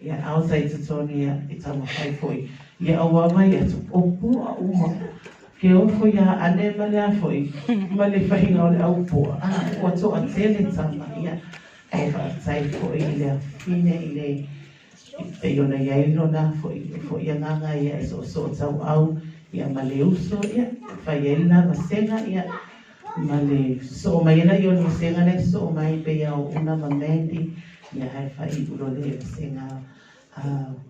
ia outside to Tony i tama kai foi ia awa mai atu opu a uma ke ofo ia ane male a foi male whahinga o le aupu a wato a tele tama ia e whaatai foi i le fine i le te iona ia inona foi ia nganga ia e so tau au ia male uso ia whaiela masenga ia male so mai na iona masenga ne so mai pe ia o una mamendi ia hai whai uro le masenga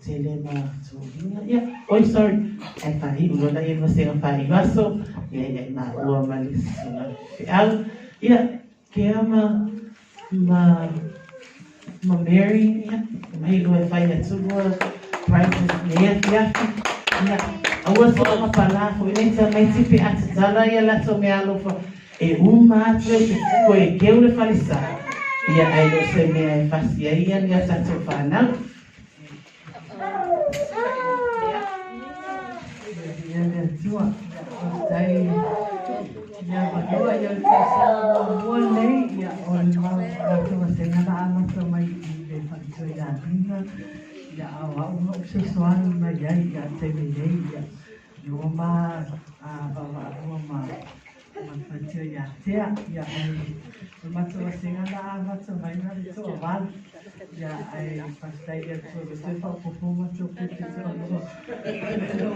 tele ma tu ia oi sorry hai whai uro le masenga whai vaso ia ma ua male suna au ia ke ama ma Mary ia mai lo e whai atu lua prices lea fiafi ia aua so ma pala foi nei sa mai tipe atala ia lato me alofa e uma atu e te fuko e keu le falisa ia ai lo se mea e fasi ia ni ata to whanau ia mea tua tai ia matua ia le kasa mua nei ia o le mau lato ma se ngana amata mai i le whakito ia ringa ia awa uma usa soani mai ai ia te me nei ia Lua ma bawa lua ma whakito ia tea ia ai o matua se ngana amata mai na le toa wala ia ai pastai ia toa le te whapopo matua puti toa lua le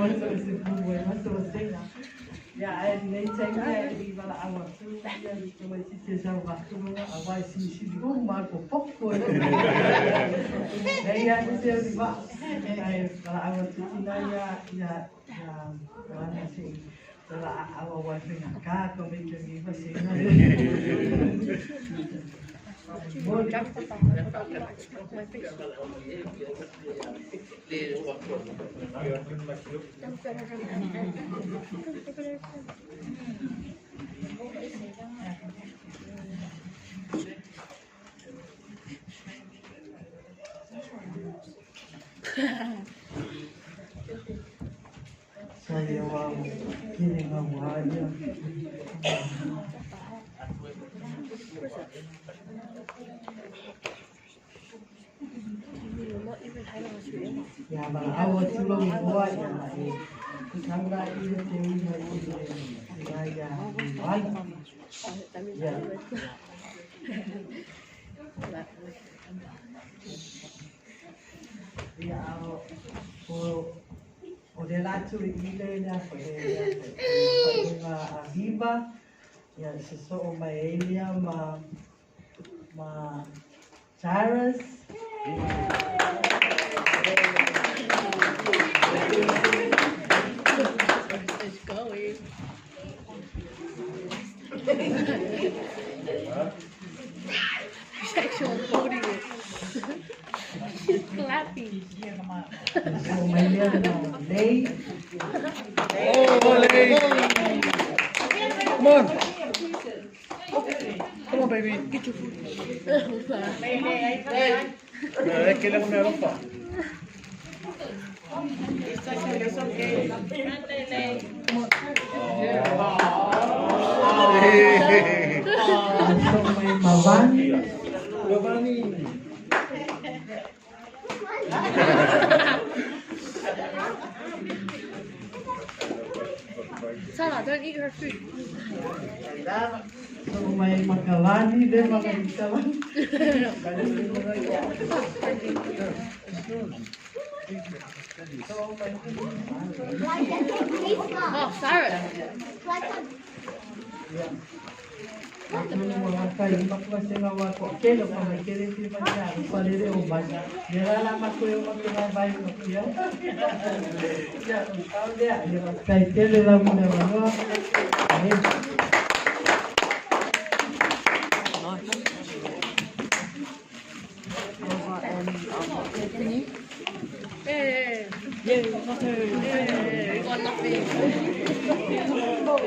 matua se pupu e matua se ngana ia ai nei tenga i wala awa tu ia i toa i te sau wakumanga a wai si ma ko poko ia ni te uri wa ai wala awa tu ina ia wana si wala awa wai whinga ka ko me te mi wa si ina saya mau kini mau aja ya bang awal sebelum buat ya tangga ini tinggi ya ya ya o de la tu ile na a viva ya se so ma elia ma Cyrus It's going. She's actually holding it. She's clapping. so ma elia no lei Come on. Come on, baby. Get your food. Es que le comieron pa. so ma mawani Sarah, don't eat her food. so ma makalani de makalani Oh, Sarah. mga kay magpasinga wa ko kelo pa may kere ti pa niya palire o ba dira la makuyo magkinabay no kiyo ya tao dia ya kay kele la mo na no Yeah, we got nothing.